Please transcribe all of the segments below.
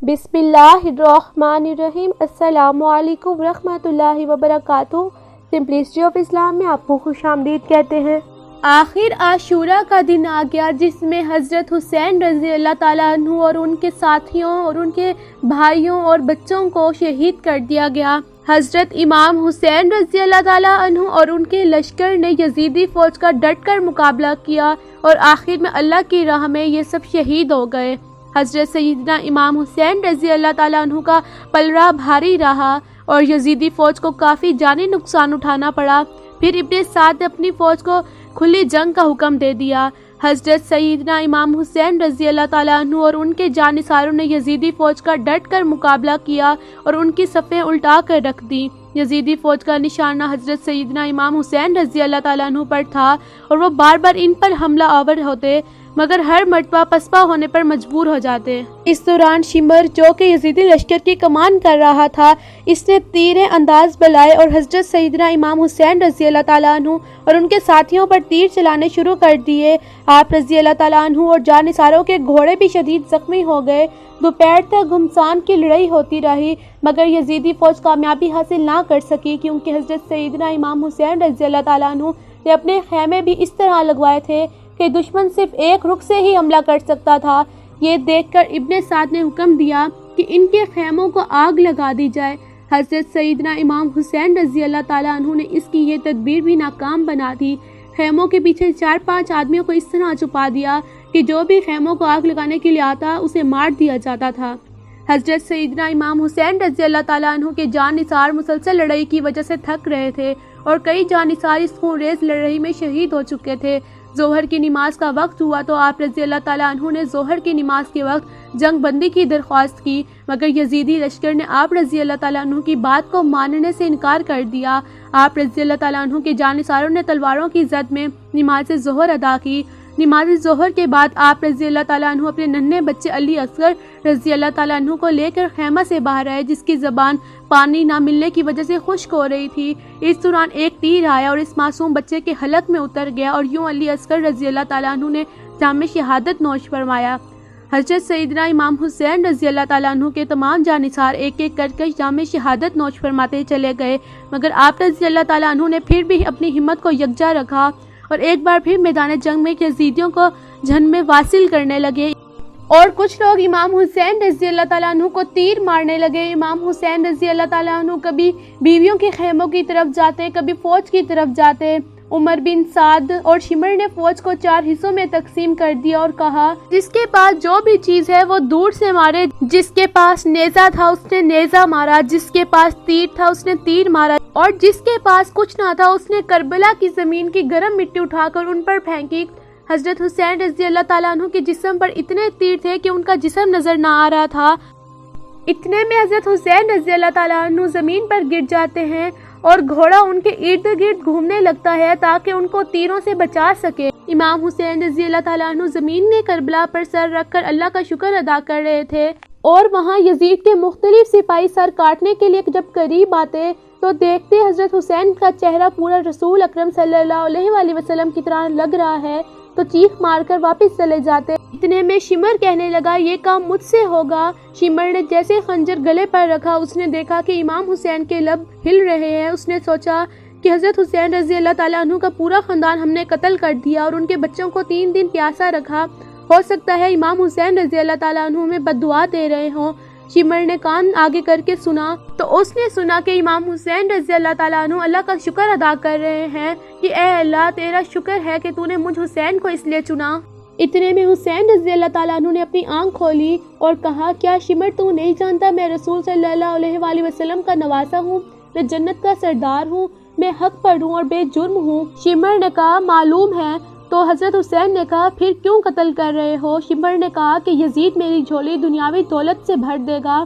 بسم اللہ الرحمن الرحیم۔ السلام علیکم ورحمۃ اللہ وبرکاتہ۔ سمپلسٹی آف اسلام میں آپ کو خوش آمدید کہتے ہیں۔ آخر عاشورہ کا دن آ گیا جس میں حضرت حسین رضی اللہ تعالیٰ عنہ اور ان کے ساتھیوں اور ان کے بھائیوں اور بچوں کو شہید کر دیا گیا۔ حضرت امام حسین رضی اللہ تعالیٰ عنہ اور ان کے لشکر نے یزیدی فوج کا ڈٹ کر مقابلہ کیا اور آخر میں اللہ کی راہ میں یہ سب شہید ہو گئے۔ حضرت سیدنا امام حسین رضی اللہ تعالیٰ عنہ کا پلڑا بھاری رہا اور یزیدی فوج کو کافی جانی نقصان اٹھانا پڑا۔ پھر ابن سعد نے اپنی فوج کو کھلی جنگ کا حکم دے دیا۔ حضرت سیدنا امام حسین رضی اللہ تعالیٰ عنہ اور ان کے جانثاروں نے یزیدی فوج کا ڈٹ کر مقابلہ کیا اور ان کی صفیں الٹا کر رکھ دی۔ یزیدی فوج کا نشانہ حضرت سیدنا امام حسین رضی اللہ تعالیٰ عنہ پر تھا اور وہ بار بار ان پر حملہ آور ہوتے مگر ہر مرتبہ پسپا ہونے پر مجبور ہو جاتے۔ اس دوران شمر جو کہ یزیدی لشکر کی کمان کر رہا تھا، اس نے تیر انداز بلائے اور حضرت سیدنا امام حسین رضی اللہ تعالیٰ عنہ اور ان کے ساتھیوں پر تیر چلانے شروع کر دیے۔ آپ رضی اللہ تعالیٰ عنہ اور جانثاروں کے گھوڑے بھی شدید زخمی ہو گئے۔ دوپہر تک گھمسان کی لڑائی ہوتی رہی مگر یزیدی فوج کامیابی حاصل نہ کر سکی کیونکہ حضرت سیدنا امام حسین رضی اللہ تعالیٰ عنہ نے اپنے خیمے بھی اس طرح لگوائے تھے کہ دشمن صرف ایک رخ سے ہی حملہ کر سکتا تھا۔ یہ دیکھ کر ابن سعد نے حکم دیا کہ ان کے خیموں کو آگ لگا دی جائے۔ حضرت سیدنا امام حسین رضی اللہ تعالیٰ عنہ نے اس کی یہ تدبیر بھی ناکام بنا دی۔ خیموں کے پیچھے 4-5 آدمیوں کو اس طرح چھپا دیا کہ جو بھی خیموں کو آگ لگانے کے لیے آتا اسے مار دیا جاتا تھا۔ حضرت سیدنا امام حسین رضی اللہ تعالیٰ عنہ کے جانثار مسلسل لڑائی کی وجہ سے تھک رہے تھے اور کئی جانثار اس خونریز لڑائی میں شہید ہو چکے تھے۔ ظہر کی نماز کا وقت ہوا تو آپ رضی اللہ تعالیٰ عنہ نے ظہر کی نماز کے وقت جنگ بندی کی درخواست کی مگر یزیدی لشکر نے آپ رضی اللہ تعالیٰ عنہ کی بات کو ماننے سے انکار کر دیا۔ آپ رضی اللہ تعالیٰ عنہ کے جانثاروں نے تلواروں کی زد میں نماز ظہر ادا کی۔ نماز ظہر کے بعد آپ رضی اللہ تعالیٰ عنہ اپنے ننھے بچے علی اصغر رضی اللہ تعالیٰ عنہ کو لے کر خیمہ سے باہر آئے جس کی زبان پانی نہ ملنے کی وجہ سے خشک ہو رہی تھی۔ اس دوران ایک تیر آیا اور اس معصوم بچے کے حلق میں اتر گیا اور یوں علی اصغر رضی اللہ تعالیٰ عنہ نے جام شہادت نوش فرمایا۔ حضرت سیدنا امام حسین رضی اللہ تعالیٰ عنہ کے تمام جانثار ایک ایک کر کے جام شہادت نوش فرماتے چلے گئے مگر آپ رضی اللہ تعالیٰ عنہ نے پھر بھی اپنی ہمت کو یکجا رکھا اور ایک بار پھر میدان جنگ میں یزیدیوں کو جھن میں واصل کرنے لگے اور کچھ لوگ امام حسین رضی اللہ تعالیٰ عنہ کو تیر مارنے لگے۔ امام حسین رضی اللہ تعالیٰ عنہ کبھی بیویوں کے خیموں کی طرف جاتے کبھی فوج کی طرف جاتے۔ عمر بن سعد اور شمر نے فوج کو 4 حصوں میں تقسیم کر دیا اور کہا جس کے پاس جو بھی چیز ہے وہ دور سے مارے، جس کے پاس نیزہ تھا اس نے نیزہ مارا، جس کے پاس تیر تھا اس نے تیر مارا اور جس کے پاس کچھ نہ تھا اس نے کربلا کی زمین کی گرم مٹی اٹھا کر ان پر پھینکی۔ حضرت حسین رضی اللہ تعالیٰ عنہ کے جسم پر اتنے تیر تھے کہ ان کا جسم نظر نہ آ رہا تھا۔ اتنے میں حضرت حسین رضی اللہ تعالیٰ عنہ زمین پر گر جاتے ہیں اور گھوڑا ان کے ارد گرد گھومنے لگتا ہے تاکہ ان کو تیروں سے بچا سکے۔ امام حسین رضی اللہ تعالیٰ عنہ زمین میں کربلا پر سر رکھ کر اللہ کا شکر ادا کر رہے تھے اور وہاں یزید کے مختلف سپاہی سر کاٹنے کے لیے جب قریب آتے تو دیکھتے حضرت حسین کا چہرہ پورا رسول اکرم صلی اللہ علیہ وآلہ وسلم کی طرح لگ رہا ہے تو چیخ مار کر واپس چلے جاتے۔ اتنے میں شمر کہنے لگا یہ کام مجھ سے ہوگا۔ شمر نے جیسے خنجر گلے پر رکھا اس نے دیکھا کہ امام حسین کے لب ہل رہے ہیں۔ اس نے سوچا کہ حضرت حسین رضی اللہ تعالیٰ عنہ کا پورا خاندان ہم نے قتل کر دیا اور ان کے بچوں کو 3 دن پیاسا رکھا، ہو سکتا ہے امام حسین رضی اللہ تعالیٰ عنہ میں بد دعا دے رہے ہوں۔ شمر نے کان آگے کر کے سنا تو اس نے سنا کہ امام حسین رضی اللہ تعالیٰ عنہ اللہ کا شکر ادا کر رہے ہیں کہ اے اللہ تیرا شکر ہے کہ تو نے مجھ حسین کو اس لیے چنا۔ اتنے میں حسین رضی اللہ تعالیٰ عنہ نے اپنی آنکھ کھولی اور کہا کیا شمر تو نہیں جانتا میں رسول صلی اللہ علیہ وآلہ وسلم کا نواسا ہوں، میں جنت کا سردار ہوں، میں حق پر ہوں اور بے جرم ہوں۔ شمر نے کہا معلوم ہے۔ تو حضرت حسین نے کہا پھر کیوں قتل کر رہے ہو؟ شمر نے کہا کہ یزید میری جھولی دنیاوی دولت سے بھر دے گا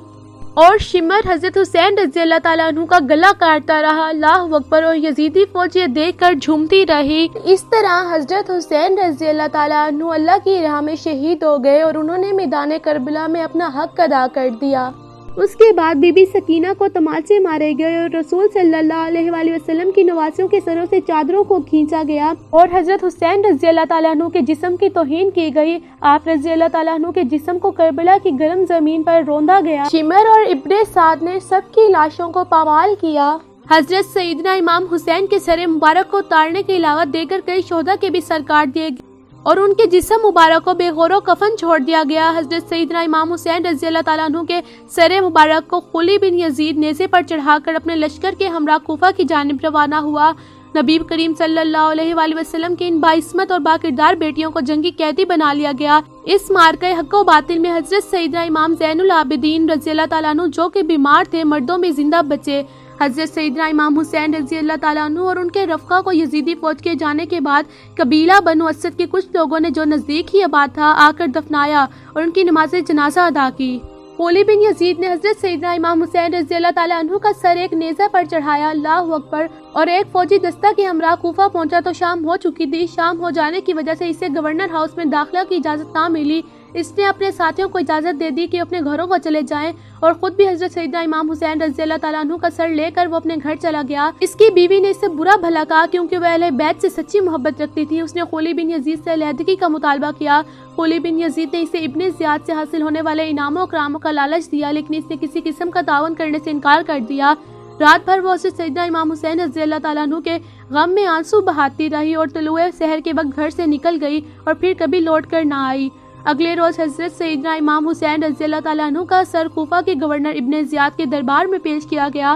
اور شمر حضرت حسین رضی اللہ تعالیٰ عنہ کا گلا کاٹتا رہا۔ اللہ اکبر، اور یزیدی فوج یہ دیکھ کر جھومتی رہی۔ اس طرح حضرت حسین رضی اللہ تعالیٰ عنہ اللہ کی راہ میں شہید ہو گئے اور انہوں نے میدان کربلا میں اپنا حق ادا کر دیا۔ اس کے بعد بی بی سکینہ کو تماچے مارے گئے اور رسول صلی اللہ علیہ وآلہ وسلم کی نواسیوں کے سروں سے چادروں کو کھینچا گیا اور حضرت حسین رضی اللہ تعالیٰ عنہ کے جسم کی توہین کی گئی۔ آپ رضی اللہ تعالیٰ عنہ کے جسم کو کربلا کی گرم زمین پر روندا گیا۔ شمر اور ابن سعد نے سب کی لاشوں کو پامال کیا۔ حضرت سیدنا امام حسین کے سر مبارک کو اتارنے کے علاوہ دیگر کئی شہداء کے بھی سر کاٹ دیے گئے اور ان کے جسم مبارک کو بے غور و کفن چھوڑ دیا گیا۔ حضرت سیدنا امام حسین رضی اللہ تعالیٰ عنہ کے سر مبارک کو خلی بن یزید نیزے پر چڑھا کر اپنے لشکر کے ہمراہ کوفہ کی جانب روانہ ہوا۔ نبی کریم صلی اللہ علیہ وآلہ وسلم کی ان باعصمت اور باکردار بیٹیوں کو جنگی قیدی بنا لیا گیا۔ اس مارکہ حق و باطل میں حضرت سیدنا امام زین العابدین رضی اللہ تعالیٰ عنہ جو کہ بیمار تھے مردوں میں زندہ بچے۔ حضرت سیدنا امام حسین رضی اللہ تعالیٰ عنہ اور ان کے رفقا کو یزیدی فوج کے جانے کے بعد قبیلہ بنو اسد کے کچھ لوگوں نے جو نزدیک ہی آباد تھا آ کر دفنایا اور ان کی نماز جنازہ ادا کی۔ خلی بن یزید نے حضرت سیدنا امام حسین رضی اللہ تعالیٰ عنہ کا سر ایک نیزہ پر چڑھایا، اللہ اکبر، اور ایک فوجی دستہ کے ہمراہ کوفہ پہنچا تو شام ہو چکی تھی۔ شام ہو جانے کی وجہ سے اسے گورنر ہاؤس میں داخلہ کی اجازت نہ ملی۔ اس نے اپنے ساتھیوں کو اجازت دے دی کہ اپنے گھروں کو چلے جائیں اور خود بھی حضرت سیدنا امام حسین رضی اللہ تعالیٰ عنہ کا سر لے کر وہ اپنے گھر چلا گیا۔ اس کی بیوی نے اس سے برا بھلا کہا کیونکہ وہ اہل بیت سے سچی محبت رکھتی تھی۔ اس نے خلی بن یزید سے علیحدگی کا مطالبہ کیا۔ خلی بن یزید نے اسے ابن زیاد سے حاصل ہونے والے انعاموں و اکراموں کا لالچ دیا، لیکن اس نے کسی قسم کا تعاون کرنے سے انکار کر دیا۔ رات بھر وہ حضرت سیدنا امام حسین رضی اللہ تعالیٰ عنہ کے غم میں آنسو بہاتی رہی اور طلوع سحر کے وقت گھر سے نکل گئی اور پھر کبھی لوٹ کر نہ آئی۔ اگلے روز حضرت سیدنا امام حسین رضی اللہ تعالیٰ عنہ کا سر کوفہ کے گورنر ابن زیاد کے دربار میں پیش کیا گیا۔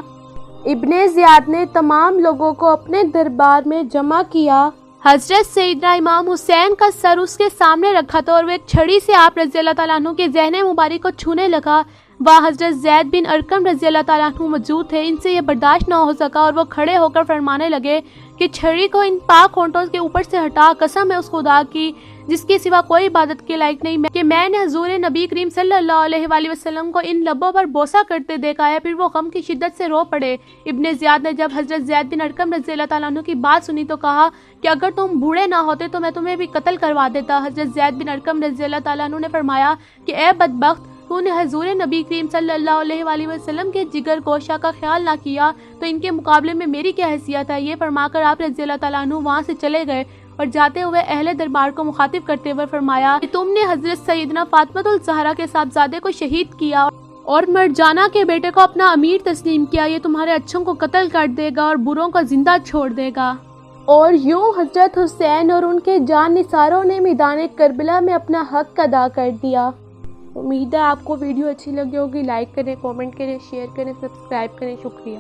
ابن زیاد نے تمام لوگوں کو اپنے دربار میں جمع کیا۔ حضرت سیدنا امام حسین کا سر اس کے سامنے رکھا تھا اور وہ ایک چھڑی سے آپ رضی اللہ تعالیٰ عنہ کے ذہن مبارک کو چھونے لگا۔ وہاں حضرت زید بن ارقم رضی اللہ تعالیٰ عنہ موجود تھے۔ ان سے یہ برداشت نہ ہو سکا اور وہ کھڑے ہو کر فرمانے لگے کہ چھڑی کو ان پاک ہونٹوں کے اوپر سے ہٹا، قسم ہے اس خدا کی جس کے سوا کوئی عبادت کے لائق نہیں کہ میں نے حضور نبی کریم صلی اللہ علیہ وآلہ وسلم کو ان لبوں پر بوسہ کرتے دیکھا ہے۔ پھر وہ غم کی شدت سے رو پڑے۔ ابن زیاد نے جب حضرت زید بن ارقم رضی اللہ تعالیٰ عنہ کی بات سنی تو کہا کہ اگر تم بوڑھے نہ ہوتے تو میں تمہیں بھی قتل کروا دیتا۔ حضرت زید بن ارقم رضی اللہ تعالیٰ عنہ نے فرمایا کہ اے بدبخت، تو نے حضور نبی کریم صلی اللہ علیہ وآلہ وسلم کے جگر گوشہ کا خیال نہ کیا تو ان کے مقابلے میں میری کیا حیثیت ہے۔ یہ فرما کر آپ رضی اللہ تعالیٰ عنہ وہاں سے چلے گئے اور جاتے ہوئے اہل دربار کو مخاطب کرتے ہوئے فرمایا کہ تم نے حضرت سیدنا فاطمہ الزہرا کے صاحبزادے کو شہید کیا اور مرجانہ کے بیٹے کو اپنا امیر تسلیم کیا۔ یہ تمہارے اچھوں کو قتل کر دے گا اور بروں کو زندہ چھوڑ دے گا۔ اور یوں حضرت حسین اور ان کے جان نثاروں نے میدان کربلا میں اپنا حق ادا کر دیا۔ امید ہے آپ کو ویڈیو اچھی لگی ہوگی۔ لائک کریں، کامنٹ کریں، شیئر کریں، سبسکرائب کریں۔ شکریہ۔